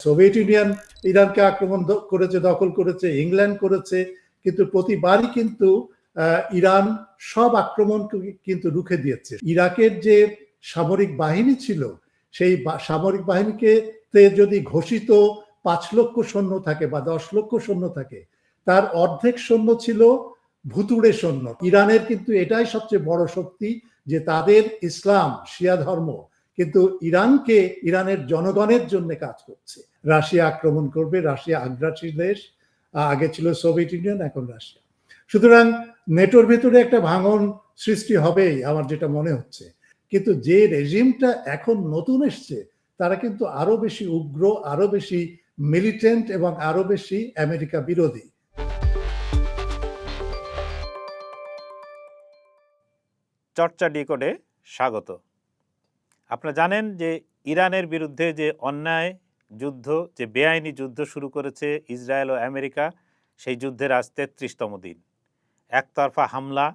Soviet union ইরানকে আক্রমণ করেছে, দখল করেছে, ইংল্যান্ড করেছে, কিন্তু প্রতিবারই কিন্তু ইরান সব আক্রমণ কিন্তু রুখে দিয়েছে। ইরাকের যে সামরিক বাহিনী ছিল, সেই সামরিক বাহিনীকে যদি ঘোষিত 5 লক্ষ সৈন্য থাকে বা 10 লক্ষ সৈন্য থাকে, তার অর্ধেক সৈন্য ছিল ভুতুড়ে সৈন্য। ইরানের কিন্তু এটাই সবচেয়ে বড় শক্তি যে তাদের ইসলাম শিয়া ধর্ম কিন্তু ইরানের জনগণের জন্য কাজ করছে। রাশিয়া আক্রমণ করবে, রাশিয়া আগ্রাসী দেশ, আগে ছিল সোভিয়েত ইউনিয়ন, এখন রাশিয়া। সুতরাং নেটোর ভেতরে একটা ভাঙন সৃষ্টি হবেই আমার যেটা মনে হচ্ছে, কিন্তু যে রেজিমটা এখন নতুন এসছে তারা কিন্তু আরো বেশি উগ্র, আরো বেশি মিলিটেন্ট এবং আরো বেশি আমেরিকা বিরোধী। চর্চা ডিকোডে স্বাগত। আপনারা জানেন যে ইরানের বিরুদ্ধে যে অন্যায় যুদ্ধ, যে বেআইনি যুদ্ধ শুরু করেছে ইসরায়েল ও আমেরিকা, সেই যুদ্ধের আজ 33তম দিন। একতরফা হামলা,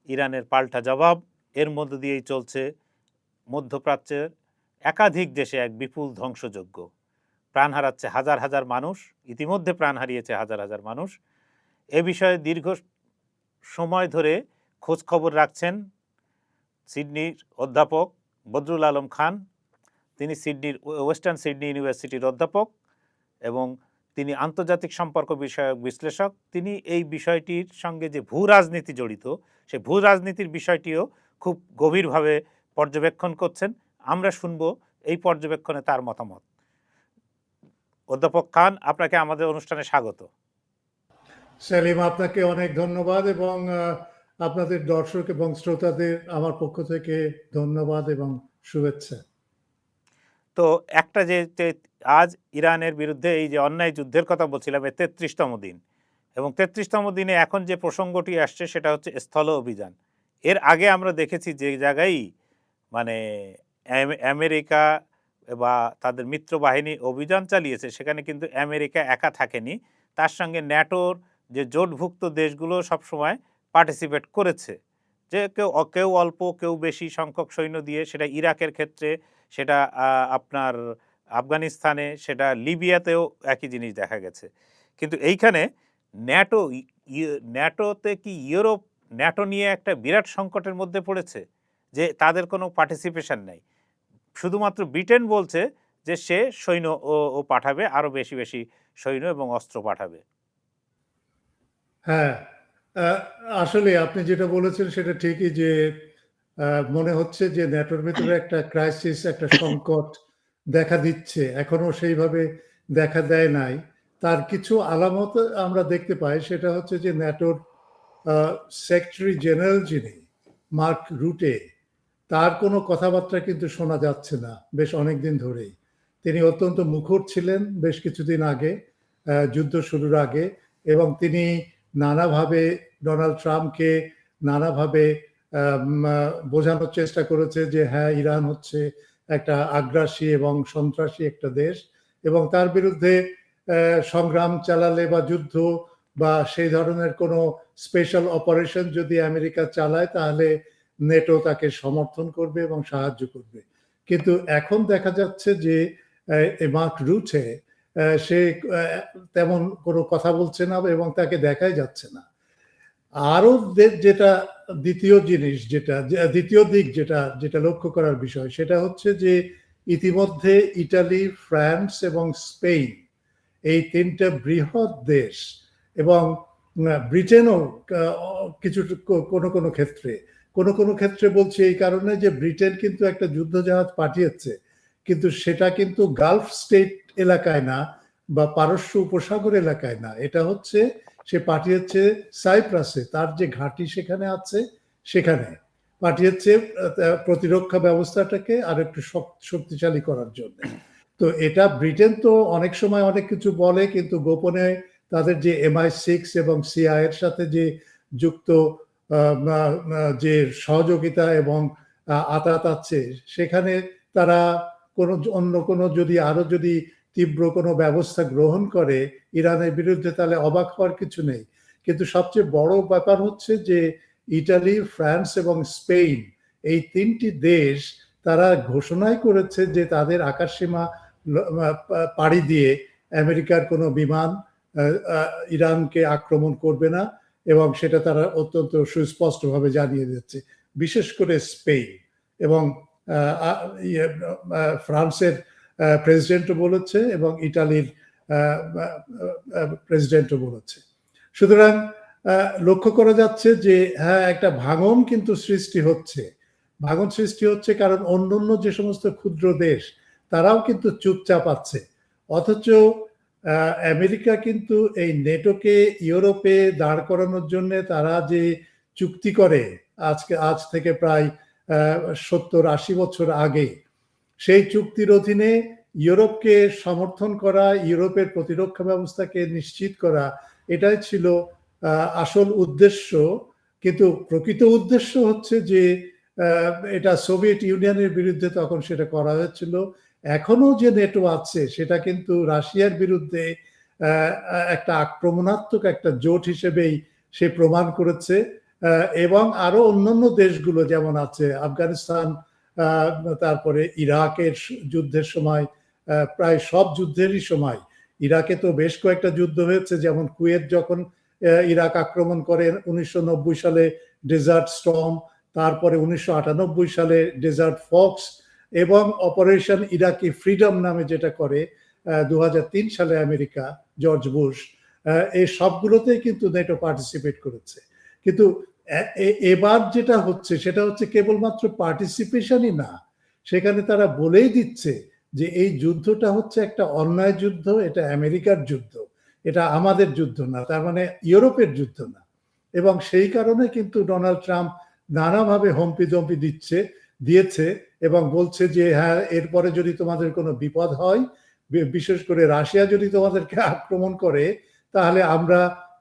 ইরানের পাল্টা জবাব, এর মধ্য দিয়েই চলছে মধ্যপ্রাচ্যের একাধিক দেশে এক বিপুল ধ্বংসযজ্ঞ। প্রাণ হারাচ্ছে হাজার হাজার মানুষ, ইতিমধ্যে প্রাণ হারিয়েছে হাজার হাজার মানুষ। এ বিষয়ে দীর্ঘ সময় ধরে খোঁজ খবর রাখছেন সিডনির অধ্যাপক বদরুল আলম খান। তিনি ওয়েস্টার্ন সিডনি ইউনিভার্সিটির অধ্যাপক এবং তিনি আন্তর্জাতিক সম্পর্ক বিষয়ক বিশ্লেষক। তিনি এই বিষয়টির সঙ্গে যে ভূ রাজনীতি জড়িত, সেই ভূ রাজনীতির বিষয়টিও খুব গভীরভাবে পর্যবেক্ষণ করছেন। আমরা শুনব এই পর্যবেক্ষণে তার মতামত। অধ্যাপক খান, আপনাকে আমাদের অনুষ্ঠানে স্বাগত। সেলিম, আপনাকে অনেক ধন্যবাদ এবং আপনাদের দর্শক এবং শ্রোতাদের আমার পক্ষ থেকে ধন্যবাদ এবং শুভেচ্ছা। তো একটা যে আজ ইরানের বিরুদ্ধে এই যে অন্যায় যুদ্ধের কথা বলছিলাম, 33তম দিন, এবং 33তম দিনে এখন যে প্রসঙ্গটি আসছে সেটা হচ্ছে স্থল অভিযান। এর আগে আমরা দেখেছি যে জায়গায় মানে আমেরিকা বা তাদের মিত্র বাহিনী অভিযান চালিয়েছে, সেখানে কিন্তু আমেরিকা একা থাকেনি, তার সঙ্গে ন্যাটোর যে জোটভুক্ত দেশগুলো সবসময় পার্টিসিপেট করেছে, যে কেউ অল্প কেউ বেশি সংখ্যক সৈন্য দিয়ে। সেটা ইরাকের ক্ষেত্রে, সেটা আপনার আফগানিস্তানে, সেটা লিবিয়াতেও একই জিনিস দেখা গেছে। কিন্তু এইখানে ন্যাটোতে কি ন্যাটো নিয়ে একটা বিরাট সংকটের মধ্যে পড়েছে যে তাদের কোনো পার্টিসিপেশন নেই। শুধুমাত্র ব্রিটেন বলছে যে সে সৈন্য ও পাঠাবে, আরো বেশি বেশি সৈন্য এবং অস্ত্র পাঠাবে। হ্যাঁ, আসলে আপনি যেটা বলেছেন সেটা ঠিকই, যে মনে হচ্ছে যে ন্যাটোর ভেতরে একটা ক্রাইসিস, একটা সংকট দেখা দিচ্ছে। এখনো সেইভাবে দেখা দেয় নাই। তার কিছু আলামত আমরা দেখতে পাই, সেটা হচ্ছে যে ন্যাটোর সেক্রেটারি জেনারেল যিনি মার্ক রুটে, তার কোনো কথাবার্তা কিন্তু শোনা যাচ্ছে না বেশ অনেকদিন ধরেই। তিনি অত্যন্ত মুখর ছিলেন বেশ কিছুদিন আগে, যুদ্ধ শুরুর আগে, এবং তিনি নানাভাবে ডোনাল্ড ট্রাম্পকে নানাভাবে বোঝানোর চেষ্টা করেছে যে হ্যাঁ, ইরান হচ্ছে একটা আগ্রাসী এবং সন্ত্রাসী একটা দেশ, এবং তার বিরুদ্ধে সংগ্রাম চালালে বা যুদ্ধ বা সেই ধরনের কোনো স্পেশাল অপারেশন যদি আমেরিকা চালায় তাহলে নেটো তাকে সমর্থন করবে এবং সাহায্য করবে। কিন্তু এখন দেখা যাচ্ছে যে মার্ক রুটে সে তেমন কোনো কথা বলছে না এবং তাকে দেখাই যাচ্ছে না। আরো যেটা দ্বিতীয় দিক যেটা লক্ষ্য করার বিষয়, সেটা হচ্ছে যে ইতিমধ্যে ইটালি, ফ্রান্স এবং স্পেন, এই তিনটা বৃহৎ দেশ, এবং ব্রিটেনও কিছু কোনো ক্ষেত্রে বলছি এই কারণে যে ব্রিটেন কিন্তু একটা যুদ্ধজাহাজ পাঠিয়েছে, কিন্তু সেটা কিন্তু গালফ স্টেট এলাকায় না বা পারস্য উপসাগর এলাকায় না, এটা হচ্ছে সে পাঠিয়েছে সাইপ্রাসে, তার যে ঘাঁটি সেখানে আছে সেখানে পাঠিয়েছে প্রতিরক্ষা ব্যবস্থাটাকে আর একটু শক্তিশালী করার জন্য। তো এটা ব্রিটেন তো অনেক সময় অনেক কিছু বলে, কিন্তু গোপনে তাদের যে MI6 এবং CIA এর সাথে যে যুক্ত যে সহযোগিতা এবং আতাত আছে, সেখানে তারা অন্য কোনো যদি তীব্র কোনো ব্যবস্থা গ্রহণ করে ইরানের বিরুদ্ধে, তাহলে অবাক হওয়ার কিছু নেই। কিন্তু সবচেয়ে বড় ব্যাপার হচ্ছে যে ইটালি, ফ্রান্স এবং স্পেন, এই তিনটি দেশ তারা ঘোষণাই করেছে যে তাদের আকাশসীমা পাড়ি দিয়ে আমেরিকার কোনো বিমান ইরানকে আক্রমণ করবে না, এবং সেটা তারা অত্যন্ত সুস্পষ্টভাবে জানিয়ে দিচ্ছে। বিশেষ করে স্পেন এবং ফ্রান্সের প্রেসিডেন্টও বলেছে এবং ইটালির প্রেসিডেন্টও বলেছে। সুতরাং লক্ষ্য করা যাচ্ছে যে হ্যাঁ, একটা ভাঙন কিন্তু সৃষ্টি হচ্ছে। ভাঙন সৃষ্টি হচ্ছে কারণ অন্যান্য যে সমস্ত ক্ষুদ্র দেশ তারাও কিন্তু চুপচাপ আছে। অথচ আমেরিকা কিন্তু এই নেটোকে ইউরোপে দাঁড় করানোর জন্য তারা যে চুক্তি করে আজ থেকে প্রায় 70-80 বছর আগে, সেই চুক্তির অধীনে ইউরোপকে সমর্থন করা, ইউরোপের প্রতিরক্ষা ব্যবস্থাকে নিশ্চিত করা, এটাই ছিল আসল উদ্দেশ্য। কিন্তু প্রকৃত উদ্দেশ্য হচ্ছে যে এটা সোভিয়েত ইউনিয়নের বিরুদ্ধে তখন সেটা করা হয়েছিল। এখনো যে নেটো আছে সেটা কিন্তু রাশিয়ার বিরুদ্ধে একটা আক্রমণাত্মক একটা জোট হিসেবেই সে প্রমাণ করেছে। এবং আরো অন্যান্য দেশগুলো যেমন আছে আফগানিস্তান, তারপরে ইরাকের যুদ্ধের সময়, প্রায় সব যুদ্ধেরই সময়, ইরাকে তো বেশ কয়েকটা যুদ্ধ হয়েছে, যেমন কুয়েত যখন ইরাক আক্রমণ করেন 1990 সালে ডেজার্ট স্টর্ম, তারপরে 1998 সালে ডেজার্ট ফক্স, এবং অপারেশন ইরাকি ফ্রিডম নামে যেটা করে 2003 সালে আমেরিকা, জর্জ বুশ, এই সবগুলোতেই কিন্তু নেটো পার্টিসিপেট করেছে। কিন্তু এবার যেটা হচ্ছে সেটা হচ্ছে কেবলমাত্র পার্টিসিপেশনই না, সেখানে তারা বলেই দিচ্ছে যে এই যুদ্ধটা হচ্ছে একটা অন্যায় যুদ্ধ, এটা আমেরিকার যুদ্ধ, এটা আমাদের যুদ্ধ না, তার মানে ইউরোপের যুদ্ধ না। এবং সেই কারণে কিন্তু ডোনাল্ড ট্রাম্প নানাভাবে হুমকি ধমকি দিয়েছে এবং বলছে যে হ্যাঁ, এরপরে যদি তোমাদের কোনো বিপদ হয়, বিশেষ করে রাশিয়া যদি তোমাদেরকে আক্রমণ করে, তাহলে আমরা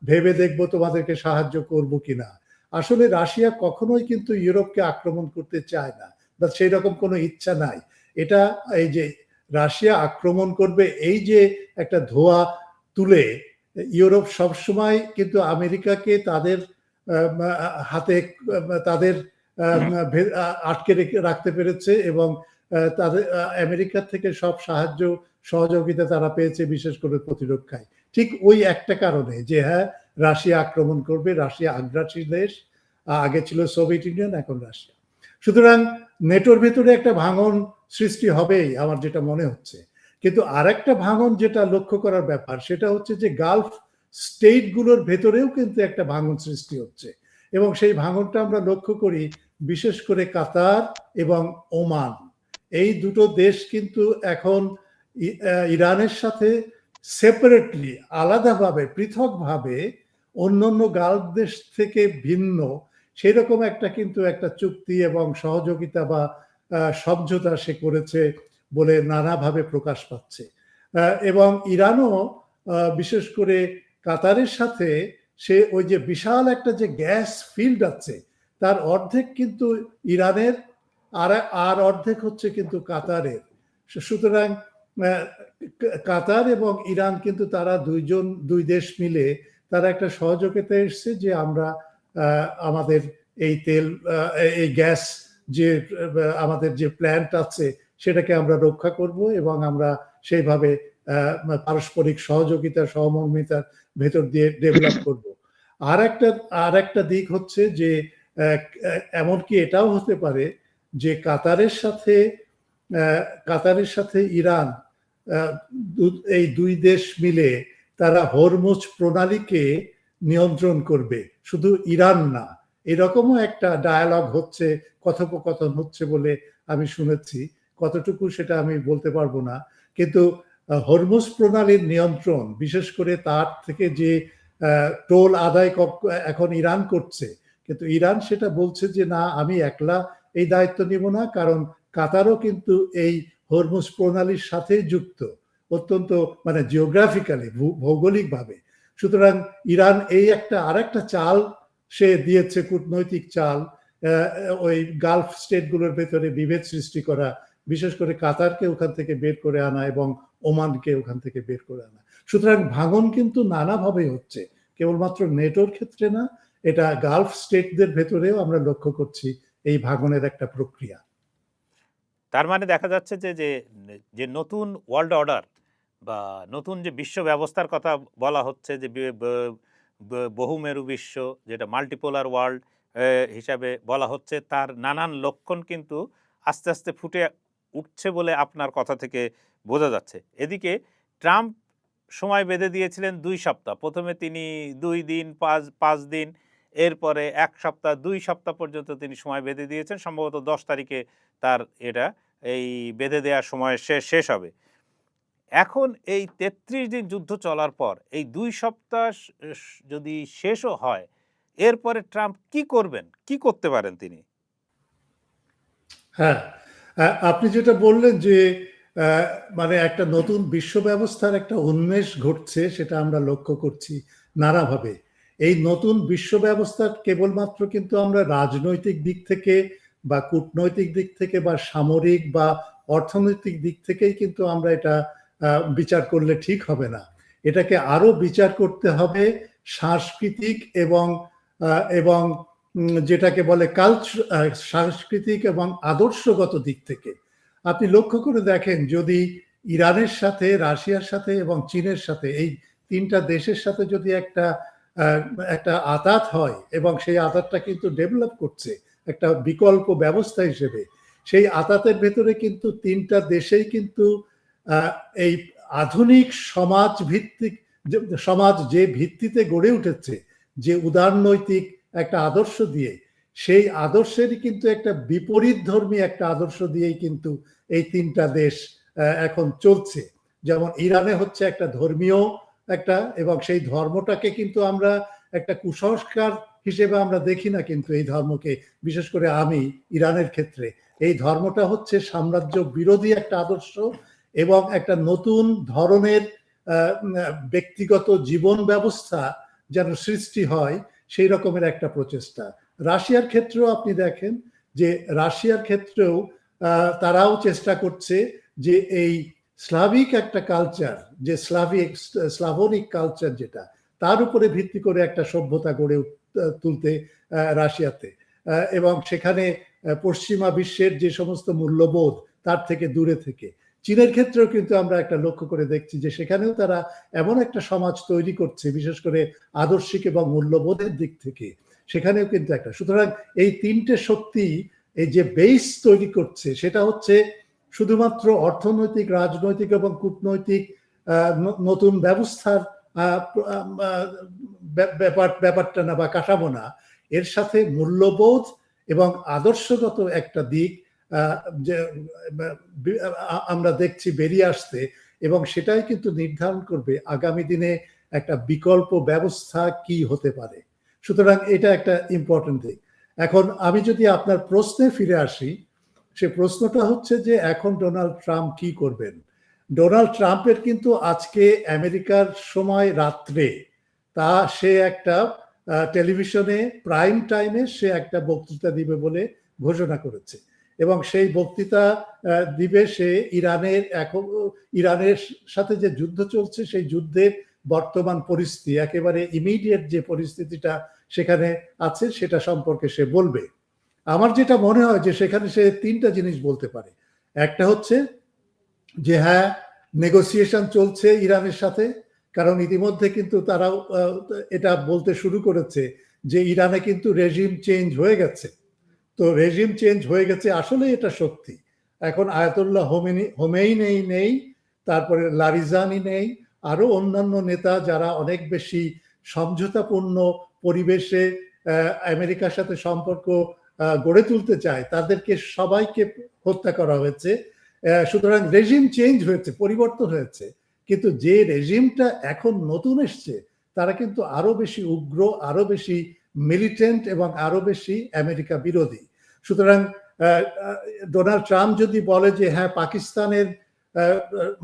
ভেবে দেখব তোমাদেরকে সাহায্য করব কিনা। আসলে রাশিয়া কখনোই কিন্তু ইউরোপকে আক্রমণ করতে চায় না, বা সেই রকম কোনো ইচ্ছা নাই। এটা এই যে রাশিয়া আক্রমণ করবে, এই যে একটা ধোঁয়া তুলে ইউরোপ সবসময় কিন্তু আমেরিকাকে তাদের হাতে তাদের আটকে রাখতে পেরেছে, এবং তাদের আমেরিকার থেকে সব সাহায্য সহযোগিতা তারা পেয়েছে, বিশেষ করে প্রতিরক্ষায়। ঠিক ওই একটা কারণে যে হ্যাঁ, রাশিয়া আক্রমণ করবে, রাশিয়া আগ্রাসী দেশ, আগে ছিল সোভিয়েত ইউনিয়ন, এখন রাশিয়া। সুতরাং নেটোর ভেতরে একটা ভাঙন সৃষ্টি হবেই আমার যেটা মনে হচ্ছে। কিন্তু আরেকটা ভাঙন যেটা লক্ষ্য করার ব্যাপার, সেটা হচ্ছে যে গালফ স্টেটগুলোর ভেতরেও কিন্তু একটা ভাঙন সৃষ্টি হচ্ছে, এবং সেই ভাঙনটা আমরা লক্ষ্য করি বিশেষ করে কাতার এবং ওমান। এই দুটো দেশ কিন্তু এখন ইরানের সাথে সেপারেটলি, আলাদাভাবে, পৃথকভাবে, অন্যান্য গালফ দেশ থেকে ভিন্ন সেরকম একটা কিন্তু একটা চুক্তি এবং সহযোগিতা বা সমঝোতা সে করেছে বলে নানাভাবে প্রকাশ পাচ্ছে। এবং ইরানও বিশেষ করে কাতারের সাথে সে ওই যে বিশাল একটা যে গ্যাস ফিল্ড আছে, তার অর্ধেক কিন্তু ইরানের, আর অর্ধেক হচ্ছে কিন্তু কাতারের। সুতরাং কাতার এবং ইরান কিন্তু তারা দুই দেশ মিলে তারা একটা সহযোগিতা এসছে যে আমরা আমাদের এই তেল, এই গ্যাস, যে আমাদের যে প্ল্যান্ট আছে সেটাকে আমরা রক্ষা করব, এবং আমরা সেইভাবে পারস্পরিক সহযোগিতা, সহমর্মিতার ভেতর দিয়ে ডেভেলপ করব। আর একটা দিক হচ্ছে যে এমনকি এটাও হতে পারে যে কাতারের সাথে ইরান, এই দুই দেশ মিলে তারা হরমুজ প্রণালীকে নিয়ন্ত্রণ করবে, শুধু ইরান না। এরকমও একটা ডায়ালগ হচ্ছে, কথোপকথন হচ্ছে বলে আমি শুনেছি। কতটুকু সেটা আমি বলতে পারবো না, কিন্তু হরমুজ প্রণালীর নিয়ন্ত্রণ, বিশেষ করে তার থেকে যে টোল আদায় এখন ইরান করছে, কিন্তু ইরান সেটা বলছে যে না, আমি একলা এই দায়িত্ব নিব না, কারণ কাতারও কিন্তু এই হরমুজ প্রণালীর সাথে যুক্ত, অত্যন্ত মানে জিওগ্রাফিক্যালি, ভৌগোলিকভাবে। সুতরাং ইরান এই আরেকটা চাল সে দিয়েছে, কূটনৈতিক চাল, ওই গালফ স্টেটগুলোর ভেতরে বিভেদ সৃষ্টি করা, বিশেষ করে কাতারকে ওখান থেকে বের করে আনা এবং ওমানকে ওখান থেকে বের করে আনা। সুতরাং ভাঙন কিন্তু নানাভাবে হচ্ছে, কেবলমাত্র নেটোর ক্ষেত্রে না, এটা গালফ স্টেটদের ভেতরেও আমরা লক্ষ্য করছি এই ভাঙনের একটা প্রক্রিয়া। তার মানে দেখা যাচ্ছে যে যে যে নতুন ওয়ার্ল্ড অর্ডার বা নতুন যে বিশ্ব ব্যবস্থার কথা বলা হচ্ছে, যে বহুমেরু বিশ্ব, যেটা মাল্টিপোলার ওয়ার্ল্ড হিসাবে বলা হচ্ছে, তার নানান লক্ষণ কিন্তু আস্তে আস্তে ফুটে উঠছে বলে আপনার কথা থেকে বোঝা যাচ্ছে। এদিকে ট্রাম্প সময় বেঁধে দিয়েছিলেন 2 সপ্তাহ। প্রথমে তিনি 2 দিন, 5 দিন, এরপরে 1 সপ্তাহ, 2 সপ্তাহ পর্যন্ত তিনি সময় বেঁধে দিয়েছেন। সম্ভবত 10 তারিখে তার এটা এই বেঁধে দেওয়ার সময় শেষ হবে। এখন এই ৩৩ দিন যুদ্ধ চলার পর এই 2 সপ্তাহ যদি শেষও হয়, এরপরে ট্রাম্প কি করবেন? কি করতে পারেন তিনি? হ্যাঁ, আপনি যেটা বললেন যে মানে একটা নতুন বিশ্ব ব্যবস্থার একটা উন্মেষ ঘটছে, সেটা আমরা লক্ষ্য করছি নানাভাবে। এই নতুন বিশ্ব ব্যবস্থা কেবলমাত্র কিন্তু আমরা রাজনৈতিক দিক থেকে বা কূটনৈতিক দিক থেকে বা সামরিক বা অর্থনৈতিক দিক থেকেই কিন্তু আমরা এটা বিচার করলে ঠিক হবে না। এটাকে আরো বিচার করতে হবে সাংস্কৃতিক এবং যেটাকে বলে সাংস্কৃতিক এবং আদর্শগত দিক থেকে। আপনি লক্ষ্য করে দেখেন, যদি ইরানের সাথে, রাশিয়ার সাথে এবং চীনের সাথে, এই 3টা দেশের সাথে যদি একটা আঁতাত হয় এবং সেই আঁতাতটা কিন্তু ডেভেলপ করছে একটা বিকল্প ব্যবস্থা হিসেবে, সেই আঁতাতের ভেতরে কিন্তু 3টা দেশেই কিন্তু এই আধুনিক সমাজ যে ভিত্তিতে গড়ে উঠেছে, যে উদারনৈতিক একটা আদর্শ দিয়ে, সেই আদর্শেরই কিন্তু একটা বিপরীতধর্মী একটা আদর্শ দিয়েই কিন্তু এই 3টা দেশ এখন চলছে। যেমন ইরানে হচ্ছে একটা ধর্মীয় এবং সেই ধর্মটাকে কিন্তু আমরা একটা কুসংস্কার হিসেবে আমরা দেখি না, কিন্তু এই ধর্মকে, বিশেষ করে আমি ইরানের ক্ষেত্রে, এই ধর্মটা হচ্ছে সাম্রাজ্য বিরোধী একটা আদর্শ এবং একটা নতুন ধরনের ব্যক্তিগত জীবন ব্যবস্থা যেন সৃষ্টি হয়, সেই রকমের একটা প্রচেষ্টা। রাশিয়ার ক্ষেত্রেও আপনি দেখেন যে রাশিয়ার ক্ষেত্রেও তারাও চেষ্টা করছে যে এই স্লাভিক একটা কালচার, যে স্লাভনিক কালচার, যেটা তার উপরে ভিত্তি করে একটা সভ্যতা গড়ে তুলতে রাশিয়াতে, এবং সেখানে পশ্চিমা বিশ্বের যে সমস্ত মূল্যবোধ তার থেকে দূরে থেকে। চীনের ক্ষেত্রেও কিন্তু আমরা একটা লক্ষ্য করে দেখছি যে সেখানেও তারা এমন একটা সমাজ তৈরি করছে, বিশেষ করে আদর্শিক এবং মূল্যবোধের দিক থেকে, সেখানেও কিন্তু একটা। সুতরাং এই 3টে শক্তি এই যে বেস তৈরি করছে, সেটা হচ্ছে শুধুমাত্র অর্থনৈতিক, রাজনৈতিক এবং কূটনৈতিক নতুন ব্যবস্থার ব্যাপারটা না বা কাঠামো না, এর সাথে মূল্যবোধ এবং আদর্শগত একটা দিক যে আমরা দেখছি বেরিয়ে আসতে, এবং সেটাই কিন্তু নির্ধারণ করবে আগামী দিনে একটা বিকল্প ব্যবস্থা কি হতে পারে। সুতরাং এটা একটা ইম্পর্টেন্ট দিক। এখন আমি যদি আপনার প্রশ্নে ফিরে আসি, সে প্রশ্নটা হচ্ছে যে এখন ডোনাল্ড ট্রাম্প কি করবেন। ডোনাল্ড ট্রাম্পের কিন্তু আজকে আমেরিকার সময় রাত্রে সে একটা টেলিভিশনে প্রাইম টাইমে সে একটা বক্তৃতা দিবে বলে ঘোষণা করেছে, এবং সেই বক্তৃতা দিবে সে ইরানের সাথে যে যুদ্ধ চলছে, সেই যুদ্ধের বর্তমান পরিস্থিতি, একেবারে ইমিডিয়েট যে পরিস্থিতিটা সেখানে আছে, সেটা সম্পর্কে সে বলবে। আমার যেটা মনে হয় যে সেখানে সে 3টা জিনিস বলতে পারে। একটা হচ্ছে যে হ্যাঁ, নেগোসিয়েশন চলছে ইরানের সাথে, কারণ ইতিমধ্যে কিন্তু তারাও এটা বলতে শুরু করেছে যে ইরানে কিন্তু রেজিম চেঞ্জ হয়ে গেছে। তো রেজিম চেঞ্জ হয়ে গেছে, আসলে এটা সত্যি। এখন আয়াতুল্লাহ হোমেইনি নেই, তারপরে লারিজানি নেই, আরো অন্যান্য নেতা যারা অনেক বেশি সমঝোতাপূর্ণ পরিবেশে আমেরিকার সাথে সম্পর্ক গড়ে তুলতে চায়, তাদেরকে সবাইকে হত্যা করা হয়েছে। সুতরাং রেজিম চেঞ্জ হয়েছে, পরিবর্তন হয়েছে, কিন্তু যে রেজিমটা এখন নতুন এসছে তারা কিন্তু আরো বেশি উগ্র, আরো বেশি মিলিটেন্ট এবং আরো বেশি আমেরিকা বিরোধী। সুতরাং ডোনাল্ড ট্রাম্প যদি বলে যে হ্যাঁ, পাকিস্তানের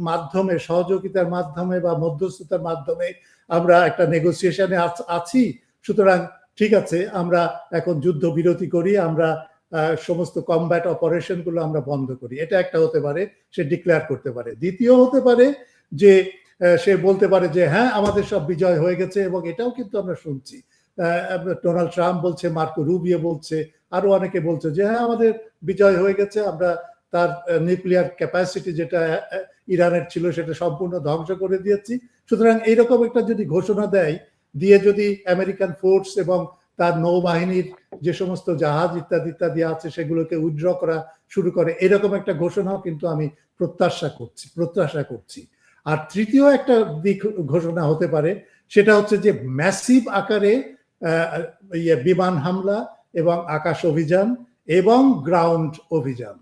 মাধ্যমে, সহযোগিতার মাধ্যমে বা মধ্যস্থতার মাধ্যমে আমরা একটা নেগোসিয়েশনে আছি, সুতরাং ঠিক আছে, আমরা এখন যুদ্ধ বিরতি করি, আমরা সমস্ত কমব্যাট অপারেশন গুলো আমরা বন্ধ করি, এটা একটা হতে পারে, সে ডিক্লেয়ার করতে পারে। দ্বিতীয় হতে পারে যে সে বলতে পারে যে হ্যাঁ, আমাদের সব বিজয় হয়ে গেছে, এবং এটাও কিন্তু আমরা শুনছি, ডোনাল্ড ট্রাম্প বলছে, মার্কো রুবিও বলছে, আরো অনেকে বলছে যে হ্যাঁ, আমাদের বিজয় হয়ে গেছে, আমরা তার নিউক্লিয়ার ক্যাপাসিটি যেটা ইরানের ছিল সেটা সম্পূর্ণ ধ্বংস করে দিয়েছি। সুতরাং এইরকম একটা যদি ঘোষণা দেয়, দিয়ে যদি আমেরিকান ফোর্স এবং তার নৌবাহিনীর যে সমস্ত জাহাজ ইত্যাদি ইত্যাদি আছে সেগুলোকে উইথড্র করা শুরু করে, এরকম একটা ঘোষণাও কিন্তু আমি প্রত্যাশা করছি। আর তৃতীয় একটা দিক ঘোষণা হতে পারে, সেটা হচ্ছে যে ম্যাসিভ আকারে বিমান হামলা এবং আকাশ অভিযান এবং গ্রাউন্ড অভিযান,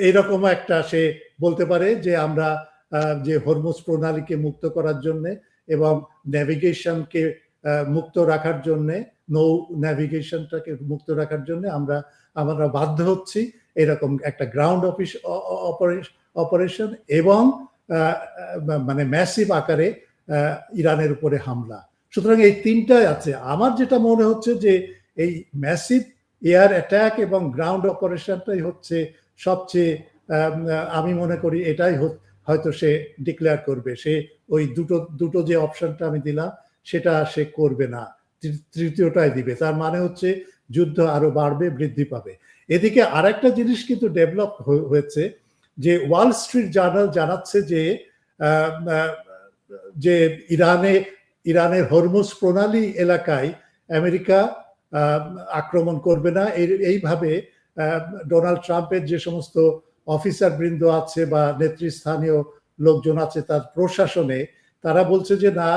এইরকম একটা সে বলতে পারে যে আমরা যে হরমুজ প্রণালীকে মুক্ত করার জন্য এবং নেভিগেশনকে মুক্ত রাখার জন্য, নৌ নেভিগেশনটাকে মুক্ত রাখার জন্য আমরা বাধ্য হচ্ছি, এরকম একটা গ্রাউন্ড অপারেশন এবং মানে ম্যাসিভ আকারে ইরানের উপরে হামলা। সুতরাং এই তিনটাই আছে। আমার যেটা মনে হচ্ছে যে এই ম্যাসিভ এয়ার অ্যাটাক এবং গ্রাউন্ড অপারেশনটাই হচ্ছে সবচেয়ে, আমি মনে করি এটাই হয়তো সে ডিক্লেয়ার করবে। সে ওই দুটো যে অপশনটা আমি দিলাম সেটা সে করবে না, তৃতীয়টাই দিবে। তার মানে হচ্ছে যুদ্ধ আরো বাড়বে, বৃদ্ধি পাবে। এদিকে আরেকটা জিনিস কিন্তু ডেভেলপ হয়েছে, যে ওয়াল স্ট্রিট জার্নাল জানাচ্ছে যে ইরানের হরমুজ প্রণালী এলাকায় আমেরিকা আক্রমণ করবে না। এইভাবে ডোনাল্ড ট্রাম্পের যে সমস্ত অফিসার বৃন্দ আছে বা নেতৃস্থানীয় লোকজন আছে তার প্রশাসনে, তারা বলছে যে না,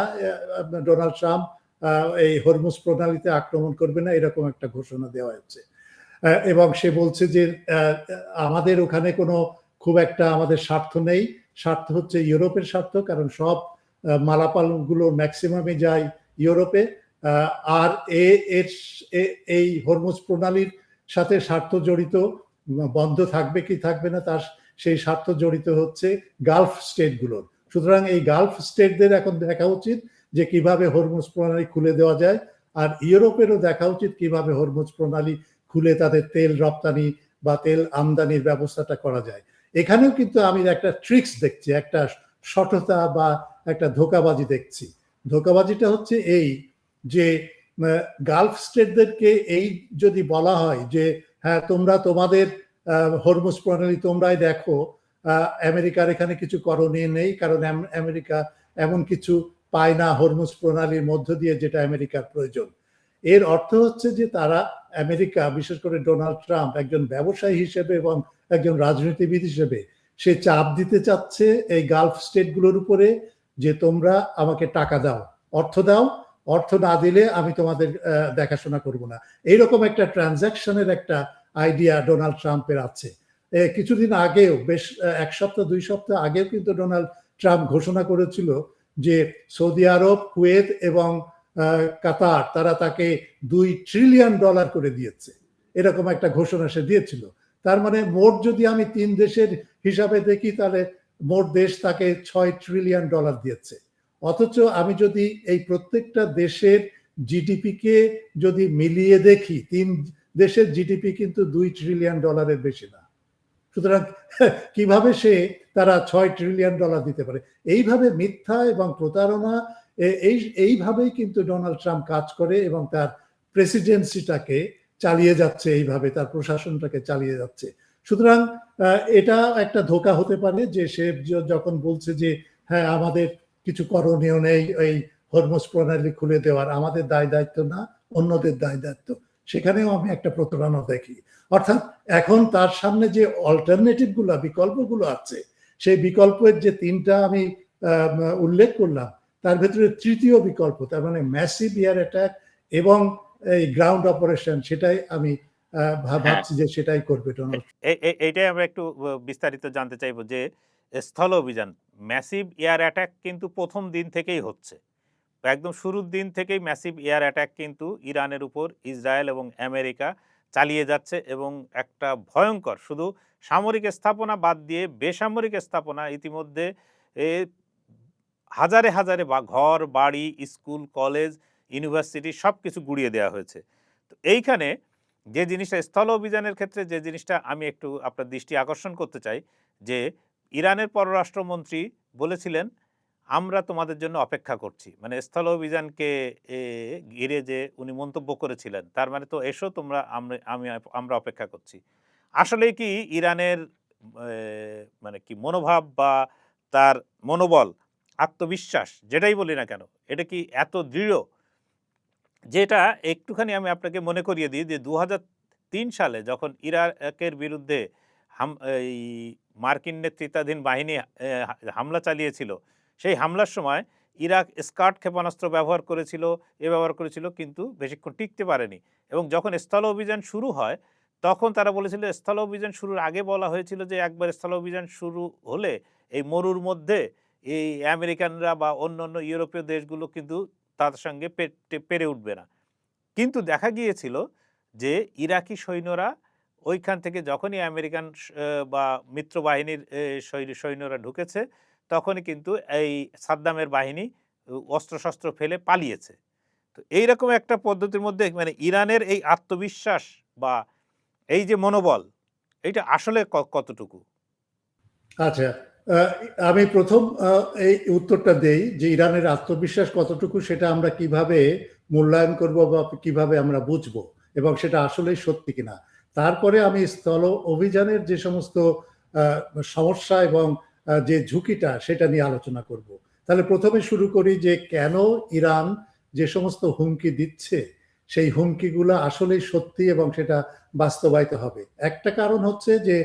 ডোনাল্ড ট্রাম্প এই হরমুজ প্রণালীতে আক্রমণ করবে না, এরকম একটা ঘোষণা দেওয়া হয়েছে। এবং সে বলছে যে আমাদের ওখানে কোনো খুব একটা আমাদের স্বার্থ নেই, স্বার্থ হচ্ছে ইউরোপের স্বার্থ, কারণ সব মালামালগুলো ম্যাক্সিমামে যায় ইউরোপে। আর এই হরমুজ প্রণালীর সাথে স্বার্থ জড়িত, বন্ধ থাকবে কি থাকবে না তার সেই স্বার্থ জড়িত হচ্ছে গালফ স্টেটগুলোর। সুতরাং এই গালফ স্টেটদের এখন দেখা উচিত যে কিভাবে হরমুজ প্রণালী খুলে দেওয়া যায়, আর ইউরোপেরও দেখা উচিত কিভাবে হরমুজ প্রণালী খুলে তাদের তেল রপ্তানি বা তেল আমদানির ব্যবস্থাটা করা যায়। এখানেও কিন্তু আমি একটা ট্রিক্স দেখছি, একটা সঠতা বা একটা ধোঁকাবাজি দেখছি। ধোঁকাবাজিটা হচ্ছে এই যে গালফ স্টেটদেরকে এই যদি বলা হয় যে হ্যাঁ তোমরা তোমাদের হরমুজ প্রণালী তোমরাই দেখো, আমেরিকার এখানে কিছু করণীয় নেই, কারণ আমেরিকা এমন কিছু পায় না হরমুজ প্রণালীর মধ্য দিয়ে যেটা আমেরিকার প্রয়োজন। এর অর্থ হচ্ছে যে তারা, আমেরিকা বিশেষ করে ডোনাল্ড ট্রাম্প একজন ব্যবসায়ী হিসেবে এবং একজন রাজনীতিবিদ হিসেবে, সে চাপ দিতে চাচ্ছে এই গালফ স্টেটগুলোর উপরে যে তোমরা আমাকে টাকা দাও, অর্থ দাও, অর্থ না দিলে আমি তোমাদের দেখাশোনা করব না। এইরকম একটা ট্রানজাকশনের একটা আইডিয়া ডোনাল্ড ট্রাম্পের আছে। কিছুদিন আগেও, বেশ 1 সপ্তাহ 2 সপ্তাহ আগেও কিন্তু ডোনাল্ড ট্রাম্প ঘোষণা করেছিল যে সৌদি আরব, কুয়েত এবং কাতার তারা তাকে $2 ট্রিলিয়ন করে দিয়েছে, এরকম একটা ঘোষণা সে দিয়েছিল। তার মানে মোট যদি আমি 3 দেশের হিসাবে দেখি তাহলে মোট দেশ তাকে $6 ট্রিলিয়ন দিয়েছে। অথচ আমি যদি এই প্রত্যেকটা দেশের জিডিপিকে যদি মিলিয়ে দেখি, 3 দেশের জিডিপি কিন্তু $2 ট্রিলিয়ন বেশি না। সুতরাং কিভাবে তারা $6 ট্রিলিয়ন দিতে পারে? এইভাবে মিথ্যা এবং প্রতারণা, এইভাবেই কিন্তু ডোনাল্ড ট্রাম্প কাজ করে এবং তার প্রেসিডেন্সিটাকে চালিয়ে যাচ্ছে, এইভাবে তার প্রশাসনটাকে চালিয়ে যাচ্ছে। সুতরাং এটা একটা ধোঁকা হতে পারে যে সে যখন বলছে যে হ্যাঁ আমাদের কিছু করণীয় নেই এই হরমুজ প্রণালী খুলে দেওয়ার, আমাদের দায় দায়িত্ব না, অন্যদের দায় দায়িত্ব, সেখানেও আমি একটা প্রতারণা দেখি। অর্থাৎ এখন তার সামনে যে অল্টারনেটিভ গুলো, বিকল্পগুলো আছে, সেই বিকল্পের যে 3টা আমি উল্লেখ করলাম, তার ভেতরে তৃতীয় বিকল্প, তার মানে ম্যাসিভ এয়ার অ্যাটাক এবং এই গ্রাউন্ড অপারেশন, সেটাই আমি ভাবছি যে সেটাই করবে ডোনাল্ড। এইটাই আমরা একটু বিস্তারিত জানতে চাইবো যে স্থল অভিযান, ম্যাসিভ এয়ার অ্যাটাক কিন্তু প্রথম দিন থেকেই হচ্ছে, একদম শুরুর দিন থেকেই ম্যাসিভ এয়ার অ্যাটাক কিন্তু ইরানের উপর ইসরায়েল এবং আমেরিকা চালিয়ে যাচ্ছে, এবং একটা ভয়ঙ্কর, শুধু সামরিক স্থাপনা বাদ দিয়ে বেসামরিক স্থাপনা ইতিমধ্যে হাজারে হাজারে বা ঘর বাড়ি, স্কুল, কলেজ, ইউনিভার্সিটি সব কিছু গুড়িয়ে দেওয়া হয়েছে। তো এইখানে যে জিনিসটা স্থল অভিযানের ক্ষেত্রে, যে জিনিসটা আমি একটু আপনার দৃষ্টি আকর্ষণ করতে চাই, যে ইরানের পররাষ্ট্রমন্ত্রী বলেছিলেন আমরা তোমাদের জন্য অপেক্ষা করছি, মানে স্থল অভিযানকে ঘিরে যে উনি মন্তব্য করেছিলেন, তার মানে তো এসো তোমরা, আমরা অপেক্ষা করছি। আসলেই কি ইরানের মানে কি মনোভাব বা তার মনোবল, আত্মবিশ্বাস যেটাই বলি না কেন, এটা কি এত দৃঢ়? যেটা একটুখানি আমি আপনাকে মনে করিয়ে দিই যে ২০০৩ সালে যখন ইরাকের বিরুদ্ধে এই মার্কিন নেতৃত্বাধীন বাহিনী হামলা চালিয়েছিল, সেই হামলার সময় ইরাক স্কাড ক্ষেপণাস্ত্র ব্যবহার করেছিল, ব্যবহার করেছিল, কিন্তু বেশিক্ষণ টিকতে পারেনি। এবং যখন স্থল অভিযান শুরু হয়, তখন তারা বলেছিল, স্থল অভিযান শুরুর আগে বলা হয়েছিল যে একবার স্থল অভিযান শুরু হলে এই মরুর মধ্যে এই আমেরিকানরা বা অন্যান্য ইউরোপীয় দেশগুলো কিন্তু তার সঙ্গে পেরে উঠবে না। কিন্তু দেখা গিয়েছিল যে ইরাকি সৈন্যরা ওইখান থেকে যখনই আমেরিকান বা মিত্র বাহিনীর সৈন্যরা ঢুকেছে, তখনই কিন্তু এই সাদ্দামের বাহিনী অস্ত্রশস্ত্র ফেলে পালিয়েছে। তো এইরকম একটা পদ্ধতির মধ্যে মানে ইরানের এই আত্মবিশ্বাস বা এই যে মনোবল, এইটা আসলে কতটুকু? আচ্ছা, আহ, আমি প্রথম এই উত্তরটা দেই যে ইরানের আত্মবিশ্বাস কতটুকু সেটা আমরা কিভাবে মূল্যায়ন করব বা কিভাবে আমরা বুঝবো এবং সেটা আসলেই সত্যি কিনা। তারপরে আমি স্থল অভিযানের যে সমস্ত আহ, সমস্যা এবং যে ঝুঁকিটা সেটা নিয়ে আলোচনা করব। তাহলে প্রথমে শুরু করি যে কেন ইরান যে সমস্ত হুমকি দিচ্ছে সেই হুমকিগুলো আসলেই সত্যি এবং সেটা বাস্তবায়িত হবে। একটা কারণ হচ্ছে যে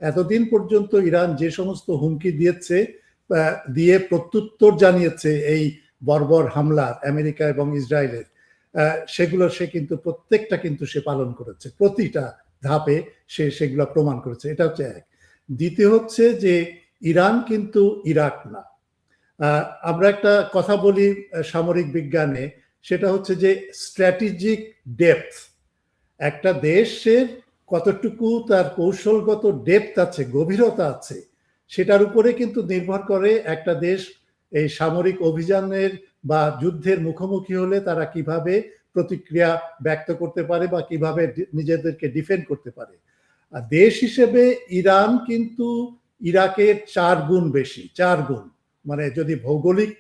এতদিন পর্যন্ত ইরান যে সমস্ত হুমকি দিয়েছে, দিয়ে প্রত্যুত্তর জানিয়েছে এই বর্বর হামলা আমেরিকা এবং ইসরায়েলের, সেগুলো সে কিন্তু প্রত্যেকটা কিন্তু সে পালন করেছে, প্রতিটা ধাপে সে সেগুলো প্রমাণ করেছে। এটা হচ্ছে এক। দ্বিতীয় হচ্ছে যে ইরান কিন্তু ইরাক না। আমরা একটা কথা বলি সামরিক বিজ্ঞানে, সেটা হচ্ছে যে স্ট্র্যাটেজিক ডেপথ। একটা দেশের কতটুকু তার কৌশলগত ডেপথ আছে, গভীরতা আছে, সেটার উপরে কিন্তু নির্ভর করে একটা দেশ এই সামরিক অভিযানের বা যুদ্ধের মুখোমুখি হলে তারা কিভাবে প্রতিক্রিয়া ব্যক্ত করতে পারে বা কিভাবে নিজেদেরকে ডিফেন্ড করতে পারে। আর দেশ হিসেবে ইরান কিন্তু ইরাকের 4 গুণ বেশি, 4 গুণ। মানে যদি ভৌগোলিক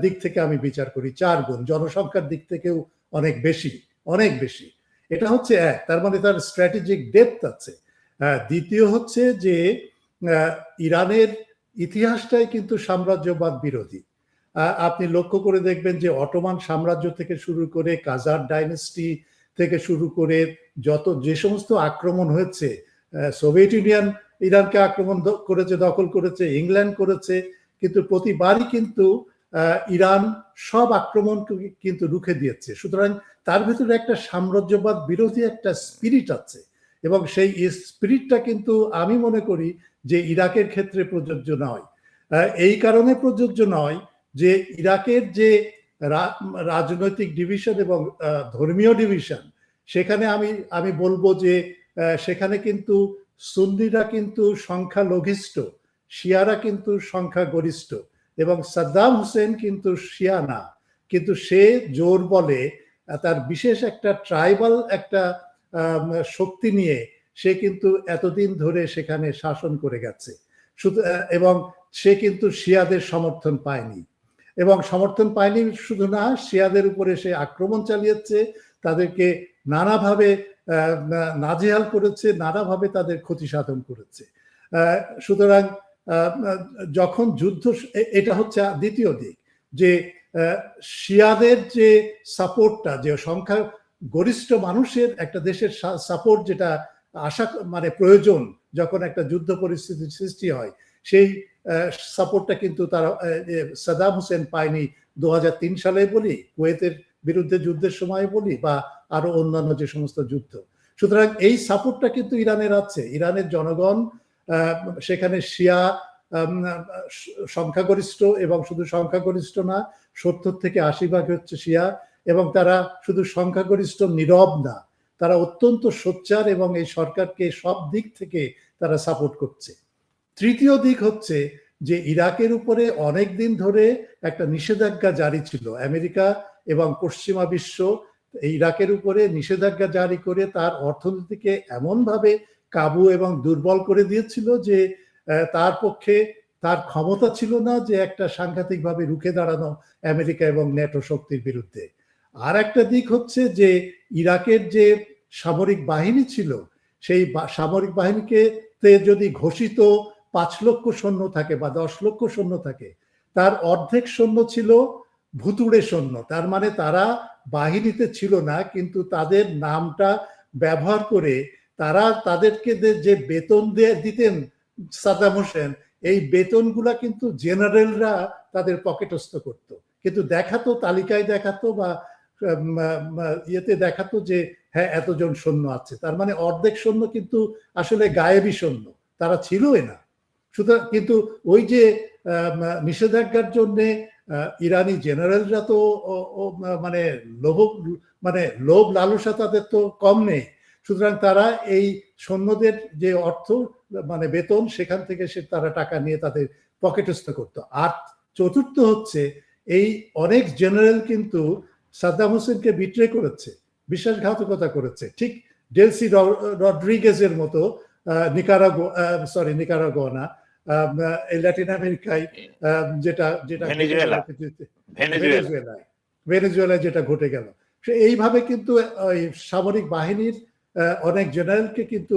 দিক থেকে আমি বিচার করি, 4 গুণ, জনসংখ্যার দিক থেকেও অনেক বেশি, অনেক বেশি। এটা হচ্ছে এক, তার মানে তার স্ট্র্যাটেজিক ডেপথ আছে। দ্বিতীয় হচ্ছে যে ইরানের ইতিহাসটাই কিন্তু সাম্রাজ্যবাদ বিরোধী। আপনি লক্ষ্য করে দেখবেন যে অটোমান সাম্রাজ্য থেকে শুরু করে কাজার ডাইনেস্টি থেকে শুরু করে যে সমস্ত আক্রমণ হয়েছে, সোভিয়েত ইউনিয়ন ইরানকে আক্রমণ করেছে, দখল করেছে, ইংল্যান্ড করেছে, কিন্তু প্রতিবারই কিন্তু ইরান সব আক্রমণ কিন্তু রুখে দিয়েছে। সুতরাং তার ভিতরে একটা সাম্রাজ্যবাদ বিরোধী একটা স্পিরিট আছে এবং সেই স্পিরিটটা কিন্তু আমি মনে করি যে ইরাকের ক্ষেত্রে প্রযোজ্য নয়। এই কারণে প্রযোজ্য নয় যে ইরাকের যে রাজনৈতিক ডিভিশন এবং ধর্মীয় ডিভিশন, সেখানে আমি বলবো যে সেখানে কিন্তু সুন্নিরা কিন্তু সংখ্যালঘিষ্ঠ, শিয়ারা কিন্তু সংখ্যাগরিষ্ঠ, এবং সাদ্দাম হোসেন কিন্তু শিয়া না, কিন্তু সে জোর বলে তার বিশেষ একটা ট্রাইবাল একটা শক্তি নিয়ে সে কিন্তু এতদিন ধরে সেখানে শাসন করে গেছে। এবং সে কিন্তু শিয়াদের সমর্থন পায়নি, এবং সমর্থন পায়নি শুধু না, শিয়াদের উপরে সে আক্রমণ চালিয়েছে, তাদেরকে নানাভাবে নাজেহাল করেছে, নানাভাবে তাদের ক্ষতি সাধন করেছে। সুতরাং যখন যুদ্ধ, এটা হচ্ছে দ্বিতীয় দিক, যে শিয়াদের যে সাপোর্টটা, যে সংখ্যা গরিষ্ঠ মানুষের একটা দেশের সাপোর্ট যেটা আশা মানে প্রয়োজন যখন একটা যুদ্ধ পরিস্থিতির সৃষ্টি হয়, সেই সাপোর্টটা কিন্তু তারা সাদ্দাম হোসেন পায়নি 2003 সালে বলি, কুয়েতের বিরুদ্ধে যুদ্ধের সময় বলি, বা আরো অন্যান্য যে সমস্ত যুদ্ধ। সুতরাং এই সাপোর্টটা কিন্তু ইরানের আছে। ইরানের জনগণ সেখানে শিয়া সংখ্যাগরিষ্ঠ, এবং শুধু সংখ্যাগরিষ্ঠ না, 70 থেকে 80% হচ্ছে শিয়া, এবং তারা শুধু সংখ্যাগরিষ্ঠ নীরব না, তারা অত্যন্ত সোচ্চার এবং এই সরকারকে সব দিক থেকে তারা সাপোর্ট করছে। তৃতীয় দিক হচ্ছে যে ইরাকের উপরে অনেক দিন ধরে একটা নিষেধাজ্ঞা জারি ছিল, আমেরিকা এবং পশ্চিমা বিশ্ব ইরাকের উপরে নিষেধাজ্ঞা জারি করে তার অর্থনীতিকে এমনভাবে কাবু এবং দুর্বল করে দিয়েছিল যে তার পক্ষে তার ক্ষমতা ছিল না যে একটা সাংঘাতিকভাবে রুখে দাঁড়ানো আমেরিকা এবং ন্যাটো শক্তির বিরুদ্ধে। আর একটা দিক হচ্ছে যে ইরাকের যে সামরিক বাহিনী ছিল, সেই সামরিক বাহিনীকে যদি ঘোষিত 5 লক্ষ সৈন্য থাকে বা 10 লক্ষ সৈন্য থাকে, তার অর্ধেক সৈন্য ছিল ভুতুড়ে সৈন্য। তার মানে তারা বাহিনীতে ছিল না, কিন্তু তাদের নামটা ব্যবহার করে তারা তাদেরকে যে বেতন দিতেন সাদ্দাম হোসেন, এই বেতনগুলা কিন্তু জেনারেলরা তাদের পকেটস্থ করত। কিন্তু দেখাতো, তালিকায় দেখাতো বা ইয়েতে দেখাতো যে হ্যাঁ এতজন সৈন্য আছে। তার মানে অর্ধেক সৈন্য কিন্তু আসলে গায়েবী সৈন্য, তারা ছিলই না। সুতরাং কিন্তু ওই যে নিষেধাজ্ঞার জন্য ইরানি জেনারেলরা তো মানে লোভ লালসা তাদের তো কম নেই। সুতরাং তারা এই সৈন্যদের যে অর্থ মানে বেতন, সেখান থেকে তারা টাকা নিয়ে তাদের পকেটস্থ করতো। আর চতুর্থ হচ্ছে, এই অনেক জেনারেল কিন্তু সাদ্দাম হোসেনকে বিট্রে করেছে, বিশ্বাসঘাতকতা করেছে, ঠিক ডেলসি রড্রিগেজের মতো নিকারাগুয়া না, ল্যাটিন আমেরিকায় যেটা ভেনেজুয়েলায় যেটা ঘটে গেল। এইভাবে কিন্তু সামরিক বাহিনীর অনেক জেনারেলকে কিন্তু